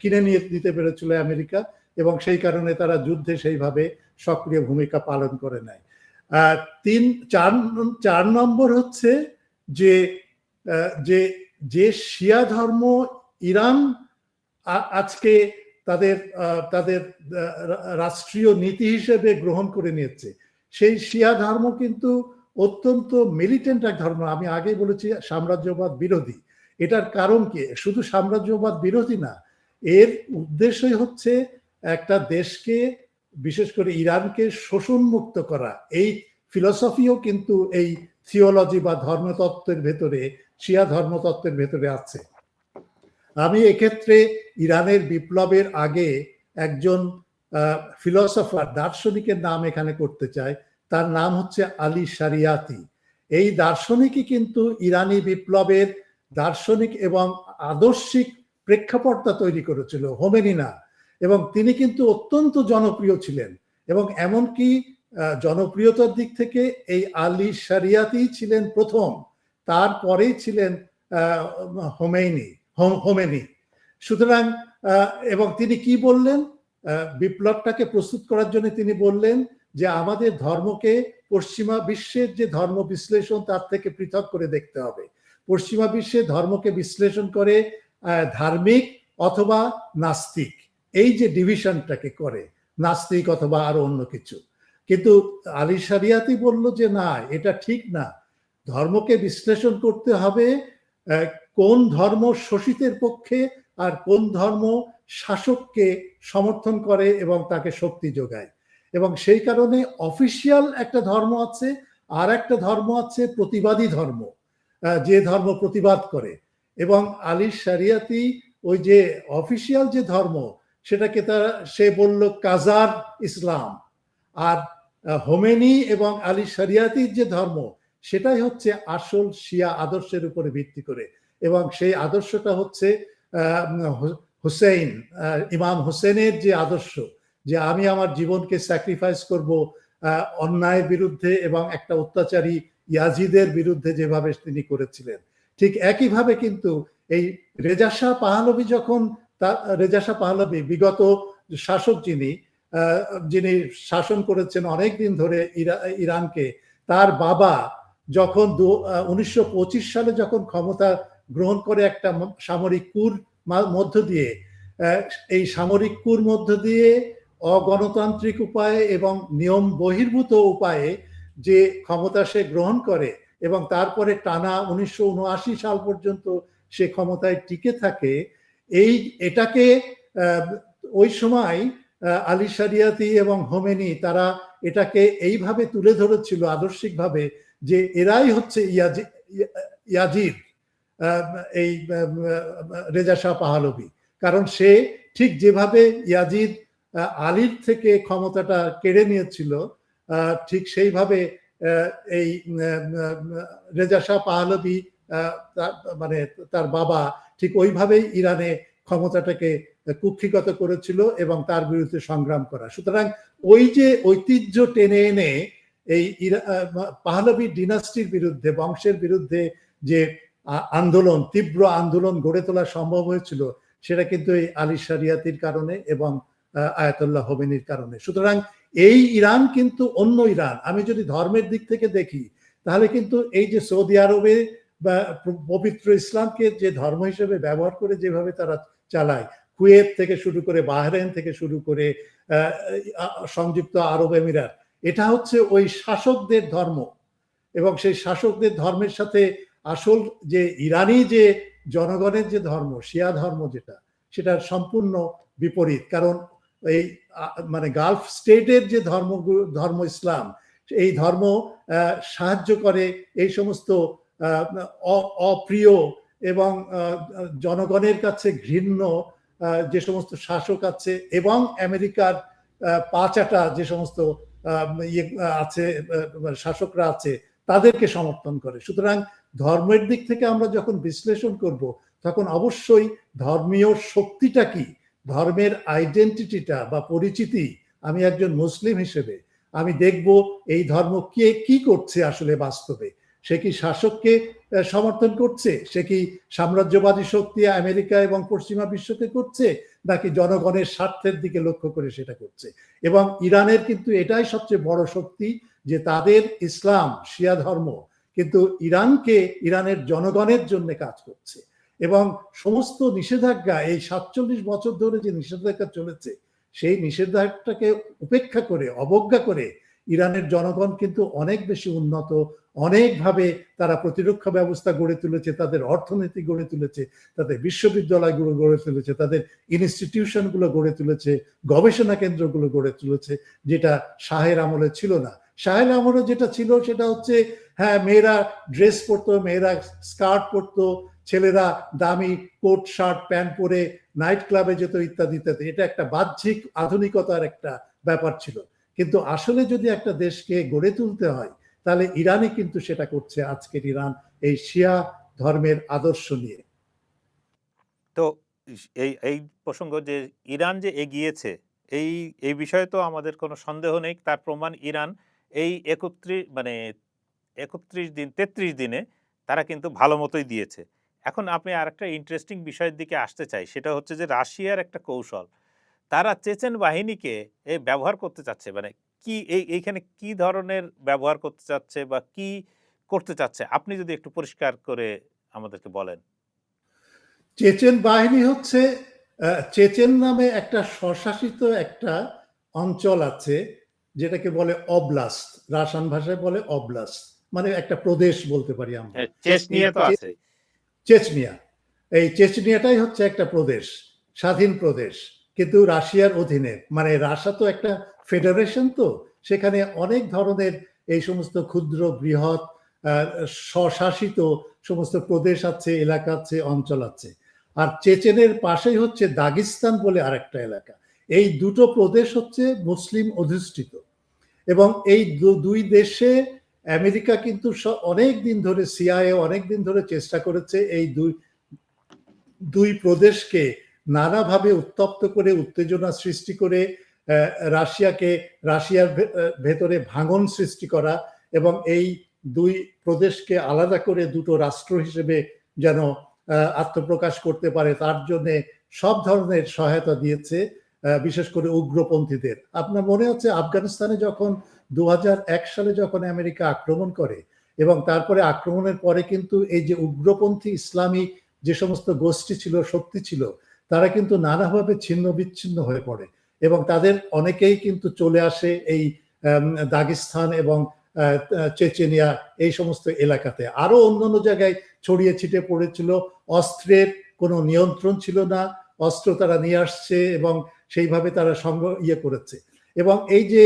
কিনে নিয়ে নিতে পেরেছিল আমেরিকা, এবং সেই কারণে তারা যুদ্ধে সেইভাবে সক্রিয় ভূমিকা পালন করে নেয়। 4 নম্বর হচ্ছে যে শিয়া ধর্ম ইরান আজকে তাদের রাষ্ট্রীয় নীতি হিসেবে গ্রহণ করে নিয়েছে, সেই শিয়া ধর্ম কিন্তু অত্যন্ত মিলিটেন্ট এক ধর্ম। আমি আগেই বলেছি সাম্রাজ্যবাদ বিরোধী। এটার কারণ কি? শুধু সাম্রাজ্যবাদ বিরোধী না, এর উদ্দেশ্যই হচ্ছে একটা দেশকে, বিশেষ করে ইরানকে শোষণমুক্ত করা। এই ফিলসফিও কিন্তু এই থিওলজি বা ধর্মতত্ত্বের ভেতরে, শিয়া ধর্মতত্ত্বের ভেতরে আছে। আমি এক্ষেত্রে ইরানের বিপ্লবের আগে একজন ফিলসফার, দার্শনিকের নাম এখানে করতে চাই। তার নাম হচ্ছে আলী শারিয়াতি। এই দার্শনিকই কিন্তু ইরানি বিপ্লবের দার্শনিক এবং আদর্শিক প্রেক্ষাপটটা তৈরি করেছিল, হোমেনি না। এবং তিনি কিন্তু অত্যন্ত জনপ্রিয় ছিলেন, এবং এমনকি জনপ্রিয়তার দিক থেকে এই আলী শারিয়াতি ছিলেন প্রথম, তারপরেই ছিলেন হোমেনি। সুতরাং এবং তিনি কি বললেন, বিপ্লবটাকে প্রস্তুত করার জন্য তিনি বললেন যে আমাদের ধর্মকে পশ্চিমা বিশ্বের যে ধর্ম বিশ্লেষণ তার থেকে পৃথক করে দেখতে হবে। পশ্চিমা বিশ্বে ধর্মকে বিশ্লেষণ করে ধার্মিক অথবা নাস্তিক, এই যে ডিভিশনটাকে করে, নাস্তিক অথবা আরো অন্য কিছু। কিন্তু আলী শারিয়াতি বলল যে না, এটা ঠিক না, ধর্মকে বিশ্লেষণ করতে হবে কোন ধর্ম শোষিতের পক্ষে আর কোন ধর্ম শাসককে সমর্থন করে এবং তাকে শক্তি যোগায়। এবং সেই কারণে অফিসিয়াল একটা ধর্ম আছে, আর একটা ধর্ম আছে প্রতিবাদী ধর্ম, যে ধর্ম প্রতিবাদ করে। এবং আলী শারিয়াতি ওই যে অফিসিয়াল যে ধর্ম, সেটাকে সে বলল কাজার ইসলাম। আর হোমেনি এবং আলী শারিয়াতির যে ধর্ম, সেটাই হচ্ছে আসল শিয়া আদর্শের উপরে ভিত্তি করে। এবং সেই আদর্শটা হচ্ছে ইমাম হোসেনের যে আদর্শ, যে আমি আমার জীবনকে স্যাক্রিফাইস করব অন্যায়ের বিরুদ্ধে এবং একটা অত্যাচারী ইয়াজিদের বিরুদ্ধে যেভাবে তিনি করেছিলেন, ঠিক একইভাবে কিন্তু এই রেজা শাহ পাহলভি যখন রেজা শাহ পাহলভি বিগত শাসক, যিনি শাসন করেছেন অনেক দিন ধরে ইরানকে, তার বাবা যখন 1925 সালে যখন ক্ষমতা গ্রহণ করে একটা সামরিক কুর মধ্য দিয়ে, এই সামরিক কুর মধ্য দিয়ে অগণতান্ত্রিক উপায়ে এবং নিয়ম বহির্ভূত উপায়ে যে ক্ষমতা সে গ্রহণ করে, এবং তারপরে টানা 1979 সাল পর্যন্ত সে ক্ষমতায় টিকে থাকে, এটাকে ওই সময় আলী শারিয়াতি এবং হোমেনি তারা এটাকে এইভাবে তুলে ধরেছিল আদর্শিকভাবে, যে এরাই হচ্ছে ইয়াজিদ, এই রেজা শাহ পাহলভি। কারণ সে ঠিক যেভাবে ইয়াজিদ আলীর থেকে ক্ষমতাটা কেড়ে নিয়েছিল, ঠিক সেইভাবে এই রেজা শাহ পাহলভি মানে তার বাবা ঠিক ওইভাবেই ইরানে ক্ষমতাটাকে কুক্ষিগত করেছিল এবং তার বিরুদ্ধে সংগ্রাম করা। সুতরাং ওই যে ঐতিহ্য টেনে এনে এই পাহলভি ডিনাস্টির বিরুদ্ধে, বংশের বিরুদ্ধে যে আন্দোলন, তীব্র আন্দোলন গড়ে তোলা সম্ভব হয়েছিল, সেটা কিন্তু এই আলী শরিয়াতির কারণে এবং আয়াতুল্লাহ খোমেনির কারণে। সুতরাং এই ইরান কিন্তু অন্য ইরান। আমি যদি ধর্মের দিক থেকে দেখি, তাহলে কিন্তু এই যে সৌদি আরবে বা পবিত্র ইসলামকে যে ধর্ম হিসেবে ব্যবহার করে যেভাবে তারা চালায়, কুয়েত থেকে শুরু করে, বাহরাইন থেকে শুরু করে সংযুক্ত আরব আমিরাত, এটা হচ্ছে ওই শাসকদের ধর্ম। এবং সেই শাসকদের ধর্মের সাথে আসল যে ইরানি যে জনগণের যে ধর্ম, শিয়া ধর্ম যেটা, সেটার সম্পূর্ণ বিপরীত। কারণ এই মানে গালফ স্টেটের যে ধর্ম ইসলাম, এই ধর্ম সাহায্য করে এই সমস্ত অপ্রিয় এবং জনগণের কাছে ঘৃণ্য যে সমস্ত শাসক আছে এবং আমেরিকার পাঁচাটা যে সমস্ত আছে শাসকরা আছে, তাদেরকে সমর্থন করে। সুতরাং ধর্মের দিক থেকে আমরা যখন বিশ্লেষণ করব, তখন অবশ্যই ধর্মীয় শক্তিটা কি, ধর্মের আইডেন্টিটিটা বা পরিচিতি, আমি একজন মুসলিম হিসেবে আমি দেখব এই ধর্ম কে কি করছে আসলে বাস্তবে। সে কি শাসককে সমর্থন করছে, সে কি সাম্রাজ্যবাদী শক্তি আমেরিকা এবং পশ্চিমা বিশ্বকে করছে, নাকি জনগণের স্বার্থের দিকে লক্ষ্য করে সেটা করছে। এবং ইরানের কিন্তু এটাই সবচেয়ে বড় শক্তি, যে তাদের ইসলাম শিয়া ধর্ম কিন্তু ইরানের জনগণের জন্য কাজ করছে। এবং সমস্ত নিষেধাজ্ঞা, এই 47 বছর ধরে যে নিষেধাজ্ঞা চলেছে, সেই নিষেধাজ্ঞাটাকে উপেক্ষা করে, অবজ্ঞা করে ইরানের জনগণ কিন্তু অনেক বেশি উন্নত, অনেকভাবে তারা প্রতিরক্ষা ব্যবস্থা গড়ে তুলেছে, তাদের অর্থনীতি গড়ে তুলেছে, তাদের বিশ্ববিদ্যালয়গুলো গড়ে তুলেছে, তাদের ইনস্টিটিউশনগুলো গড়ে তুলেছে, গবেষণা কেন্দ্রগুলো গড়ে তুলেছে, যেটা শাহের আমলে ছিল না। শাহের আমলে যেটা ছিল সেটা হচ্ছে, হ্যাঁ, মেয়েরা ড্রেস পরতো, মেয়েরা স্কার্ট পরতো, ছেলেরা দামি কোট শার্ট প্যান্ট পরে নাইট ক্লাবে যেত, ইত্যাদি ইত্যাদি। এটা একটা বাহ্যিক আধুনিকতার একটা ব্যাপার ছিল। কিন্তু আসলে যদি একটা দেশকে গড়ে তুলতে হয়, তাহলে ইরানই কিন্তু সেটা করছে, আজকের ইরান, এই শিয়া ধর্মের আদর্শ নিয়ে। তো এই প্রসঙ্গ যে ইরান যে এগিয়েছে, এই বিষয়ে তো আমাদের কোনো সন্দেহ নেই। তার প্রমাণ ইরান এই 33 দিনে তারা কিন্তু ভালো মতোই দিয়েছে। এখন আপনি আরেকটা ইন্টারেস্টিং বিষয়ের দিকে আসতে চাই, সেটা হচ্ছে যে রাশিয়ার একটা কৌশল। তারা চেচেন বাহিনীকে ব্যবহার করতে চাচ্ছে, মানে কি এইখানে কি ধরনের ব্যবহার করতে চাচ্ছে বা কি করতে চাচ্ছে, আপনি যদি একটু পরিষ্কার করে আমাদেরকে বলেন। চেচেন বাহিনী হচ্ছে, চেচেন নামে একটা স্বশাসিত একটা অঞ্চল আছে, যেটাকে বলে অবলাস্ট, রাশিয়ান ভাষায় বলে অবলাস্ট, মানে একটা প্রদেশ বলতে পারি আমরা। চেচনিয়া তো আছে। চেচনিয়া, এই চেচনিয়াটাই হচ্ছে একটা প্রদেশ, স্বাধীন প্রদেশ, কিন্তু রাশিয়ার অধীনে। মানে রাশিয়া তো একটা ফেডারেশন, তো সেখানে অনেক ধরনের এই সমস্ত ক্ষুদ্র বৃহৎ স্বশাসিত সমস্ত প্রদেশ আছে, এলাকা আছে, অঞ্চল আছে। আর চেচেনের পাশেই হচ্ছে দাগিস্তান বলে আরেকটা এলাকা। এই দুটো প্রদেশ হচ্ছে মুসলিম অধিষ্ঠিত। এবং এই দুই দেশে আমেরিকা কিন্তু অনেক দিন ধরে, সিআইএ অনেক দিন ধরে চেষ্টা করেছে এই দুই প্রদেশকে নানাভাবে উত্তপ্ত করে, উত্তেজনা সৃষ্টি করে রাশিয়ার ভেতরে ভাঙন সৃষ্টি করা, এবং এই দুই প্রদেশকে আলাদা করে দুটো রাষ্ট্র হিসেবে যেন আত্মপ্রকাশ করতে পারে, তার জন্য সব ধরনের সহায়তা দিয়েছে, বিশেষ করে উগ্রপন্থীদের। আপনার মনে হচ্ছে আফগানিস্তানে যখন 2001 সালে যখন আমেরিকা আক্রমণ করে, এবং তারপরে আক্রমণের পরে কিন্তু এই যে উগ্রপন্থী ইসলামী যে সমস্ত গোষ্ঠী ছিল, শক্তি ছিল, তারা কিন্তু নানাভাবে ছিন্ন বিচ্ছিন্ন হয়ে পড়ে, এবং তাদের অনেকেই কিন্তু চলে আসে এই দাগিস্তান এবং চেচেনিয়া এই সমস্ত এলাকাতে। আরো অন্যান্য জায়গায় ছড়িয়ে ছিটে পড়েছিল। অস্ত্রের কোনো নিয়ন্ত্রণ ছিল না, অস্ত্র তারা নিয়ে আসছে এবং সেইভাবে তারা করেছে। এবং এই যে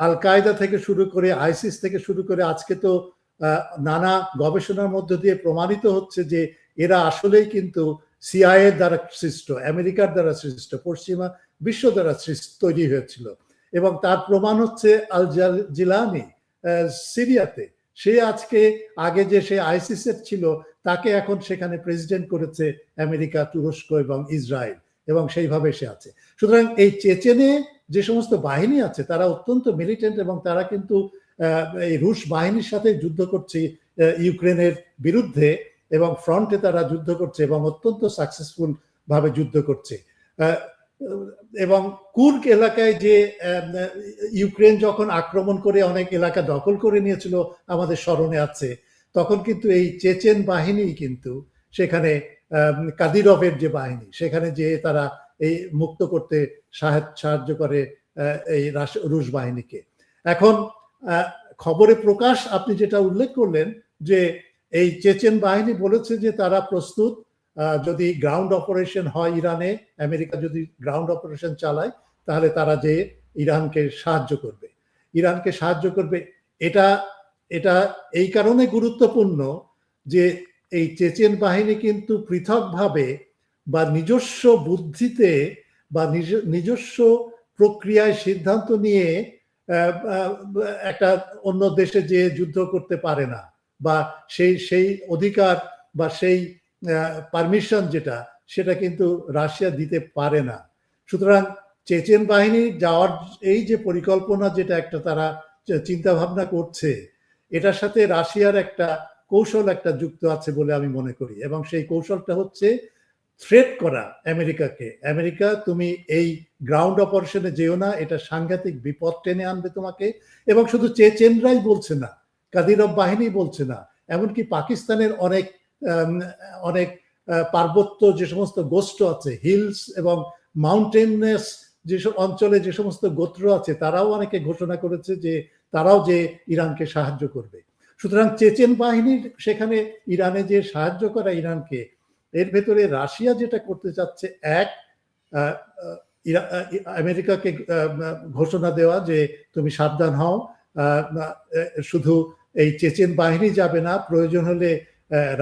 আল কায়দা থেকে শুরু করে, আইসিস থেকে শুরু করে, আজকে তো নানা গবেষণার মধ্য দিয়ে প্রমাণিত হচ্ছে যে এরা আসলেই কিন্তু সিআইএ দ্বারা সৃষ্ট, আমেরিকার দ্বারা সৃষ্ট, পশ্চিমা বিশ্ব দ্বারা তৈরি হয়েছিল। এবং তার প্রমাণ হচ্ছে আল জিলানি সিরিয়াতে, সে আজকে আগে যে সে আইসিসের ছিল, তাকে এখন সেখানে প্রেসিডেন্ট করেছে আমেরিকা, তুরস্ক এবং ইসরায়েল, এবং সেইভাবে সে আছে। সুতরাং এই চেচেনে যে সমস্ত বাহিনী আছে, তারা অত্যন্ত মিলিটেন্ট, এবং তারা কিন্তু এই রুশ বাহিনীর সাথে যুদ্ধ করছে ইউক্রেনের বিরুদ্ধে, এবং ফ্রন্টে তারা যুদ্ধ করছে এবং অত্যন্ত সাকসেসফুল ভাবে যুদ্ধ করছে। এবং কুর্ক এলাকায় যে ইউক্রেন যখন আক্রমণ করে অনেক এলাকা দখল করে নিয়েছিল আমাদের স্মরণে আছে, তখন কিন্তু এই চেচেন বাহিনী কিন্তু সেখানে কাদিরভের যে বাহিনী সেখানে যে তারা এই মুক্ত করতে সাহায্য করে এই রুশ বাহিনীকে। এখন খবরে প্রকাশ আপনি যেটা উল্লেখ করলেন যে এই চেচেন বাহিনী বলেছে যে তারা প্রস্তুত, যদি গ্রাউন্ড অপারেশন হয় ইরানে, আমেরিকা যদি গ্রাউন্ড অপারেশন চালায় তাহলে তারা যে ইরানকে সাহায্য করবে, ইরানকে সাহায্য করবে। এটা এটা এই কারণে গুরুত্বপূর্ণ যে এই চেচেন বাহিনী কিন্তু পৃথকভাবে বা নিজস্ব বুদ্ধিতে বা নিজস্ব প্রক্রিয়ায় সিদ্ধান্ত নিয়ে একটা অন্য দেশে যে যুদ্ধ করতে পারে না, বা সেই অধিকার বা সেই পারমিশন যেটা সেটা কিন্তু রাশিয়া দিতে পারে না। সুতরাং চেচেন বাহিনী যাওয়ার এই যে পরিকল্পনা যেটা একটা তারা চিন্তা ভাবনা করছে, এটার সাথে রাশিয়ার একটা কৌশল একটা যুক্ত আছে বলে আমি মনে করি। এবং সেই কৌশলটা হচ্ছে থ্রেট করা আমেরিকাকে, আমেরিকা তুমি এই গ্রাউন্ড অপারেশনে যেও না, এটা সাংঘাতিক বিপদ টেনে আনবে তোমাকে। এবং শুধু চেচেনরাই বলছে না, কাদিরভ বাহিনী বলছে না, এমনকি পাকিস্তানের অনেক অনেক পার্বত্য যে সমস্ত গোষ্ঠ আছে, হিলস এবং মাউন্টেনাস যেসব অঞ্চলে যে সমস্ত গোত্র আছে, তারাও অনেকে ঘোষণা করেছে যে তারাও যে ইরানকে সাহায্য করবে। সুতরাং চেচেন বাহিনীর সেখানে ইরানে যে সাহায্য করা ইরানকে, এর ভেতরে রাশিয়া যেটা করতে চাচ্ছে, এক আমেরিকাকে ঘোষণা দেওয়া যে তুমি সাবধান হও, শুধু এই চেচেন বাহিনী যাবে না, প্রয়োজন হলে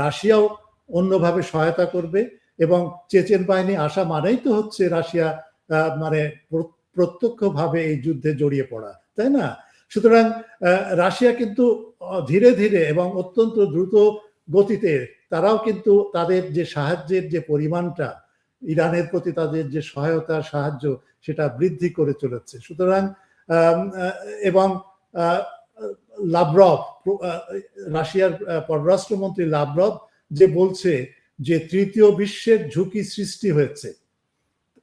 রাশিয়াও অন্যভাবে সহায়তা করবে। এবং চেচেন বাহিনী আসা মানেই তো হচ্ছে রাশিয়া মানে প্রত্যক্ষভাবে এই যুদ্ধে জড়িয়ে পড়া, তাই না? সুতরাং রাশিয়া কিন্তু ধীরে ধীরে এবং অত্যন্ত দ্রুত গতিতে তারাও কিন্তু তাদের যে সাহায্যের যে পরিমাণটা, ইরানের প্রতি তাদের যে সহায়তা সাহায্য, সেটা বৃদ্ধি করে চলেছে। সুতরাং এবং লাভরভ, রাশিয়ার পররাষ্ট্রমন্ত্রী লাভরভ যে বলছে যে তৃতীয় বিশ্বের ঝুঁকি সৃষ্টি হয়েছে,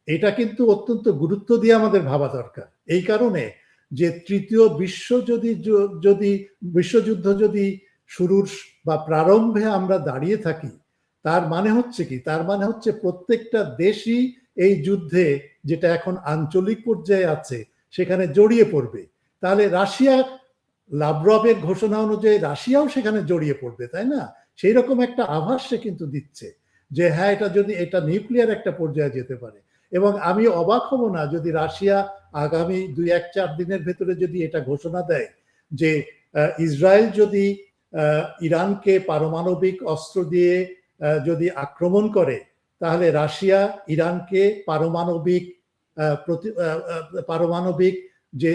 এটা কিন্তু অত্যন্ত গুরুত্ব দিয়ে আমাদের ভাবা দরকার। এই কারণে যে তৃতীয় বিশ্বযুদ্ধ যদি শুরুর বা প্রারম্ভে আমরা দাঁড়িয়ে থাকি, তার মানে হচ্ছে কি? তার মানে হচ্ছে প্রত্যেকটা দেশই এই যুদ্ধে, যেটা এখন আঞ্চলিক পর্যায়ে আছে, সেখানে জড়িয়ে পড়বে। তাহলে রাশিয়া, লাভরভের ঘোষণা অনুযায়ী রাশিয়াও সেখানে জড়িয়ে পড়বে, তাই না? সেই রকম একটা আভাস সে কিন্তু দিচ্ছে যে হ্যাঁ, এটা নিউক্লিয়ার একটা পর্যায়ে যেতে পারে। এবং আমি অবাক হব না যদি রাশিয়া আগামী 2-4 দিনের ভেতরে যদি এটা ঘোষণা দেয় যে ইসরায়েল যদি ইরানকে পারমাণবিক অস্ত্র দিয়ে যদি আক্রমণ করে, তাহলে রাশিয়া ইরানকে পারমাণবিক যে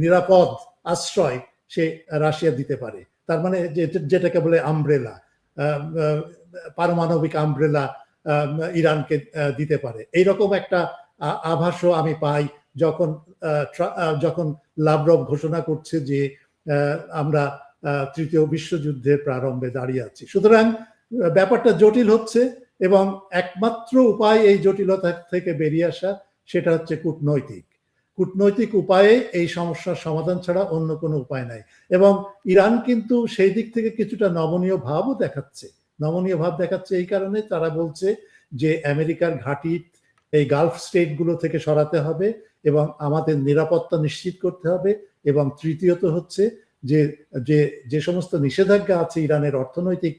নিরাপদ আশ্রয় সে রাশিয়া দিতে পারে। তার মানে যেটাকে বলে আমব্রেলা, পারমাণবিক আমব্রেলা ইরানকে দিতে পারে। এইরকম একটা আভাসও আমি পাই যখন লাভরভ ঘোষণা করছে যে আমরা তৃতীয় বিশ্বযুদ্ধের প্রারম্ভে দাঁড়িয়ে আছি। সুতরাং ব্যাপারটা জটিল হচ্ছে এবং একমাত্র উপায় এই জটিলতা থেকে বেরিয়ে আসা, সেটা হচ্ছে কূটনৈতিক উপায়ে এই সমস্যার সমাধান ছাড়া অন্য কোনো উপায় নাই। এবং ইরান কিন্তু সেই দিক থেকে কিছুটা নমনীয় ভাব দেখাচ্ছে এই কারণে তারা বলছে যে আমেরিকার ঘাঁটি এই গালফ স্টেটগুলো থেকে সরাতে হবে এবং আমাদের নিরাপত্তা নিশ্চিত করতে হবে। এবং তৃতীয়ত হচ্ছে যে সমস্ত নিষেধাজ্ঞা আছে ইরানের অর্থনৈতিক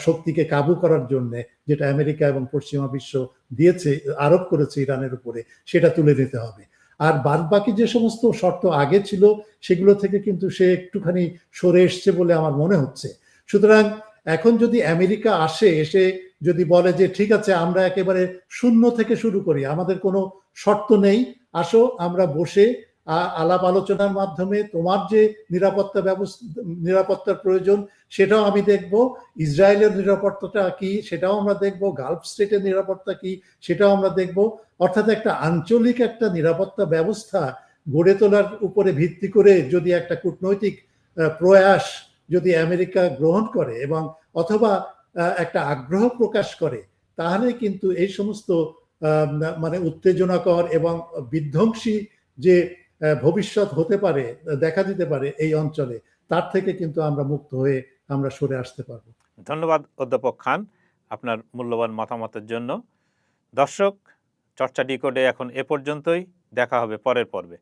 শক্তিকে কাবু করার জন্য, যেটা আমেরিকা এবং পশ্চিমা বিশ্ব আরোপ করেছে ইরানের উপরে, সেটা তুলে নিতে হবে। আর বাদ বাকি যে সমস্ত শর্ত আগে ছিল, সেগুলো থেকে কিন্তু সে একটুখানি সরে এসছে বলে আমার মনে হচ্ছে। সুতরাং এখন যদি আমেরিকা এসে যদি বলে যে ঠিক আছে, আমরা একেবারে শূন্য থেকে শুরু করি, আমাদের কোনো শর্ত নেই, আমরা বসে আলাপ আলোচনার মাধ্যমে তোমার যে নিরাপত্তার প্রয়োজন সেটাও আমি দেখব, ইসরায়েলের নিরাপত্তাটা কি সেটাও আমরা দেখব, গালফ স্টেটের নিরাপত্তা কি সেটাও আমরা দেখব। অর্থাৎ একটা আঞ্চলিক একটা নিরাপত্তা ব্যবস্থা গড়ে তোলার উপরে ভিত্তি করে যদি একটা কূটনৈতিক প্রয়াস যদি আমেরিকা গ্রহণ করে, এবং অথবা একটা আগ্রহ প্রকাশ করে, তাহলে কিন্তু এই সমস্ত মানে উত্তেজনাকর এবং বিধ্বংসী যে ভবিষ্যৎ হতে পারে, দেখা দিতে পারে এই অঞ্চলে, তার থেকে কিন্তু আমরা মুক্ত হয়ে আমরা সরে আসতে পারবো। ধন্যবাদ অধ্যাপক খান আপনার মূল্যবান মতামতের জন্য। দর্শক, চর্চা ডিকোডে এখন এ পর্যন্তই। দেখা হবে পরের পর্বে।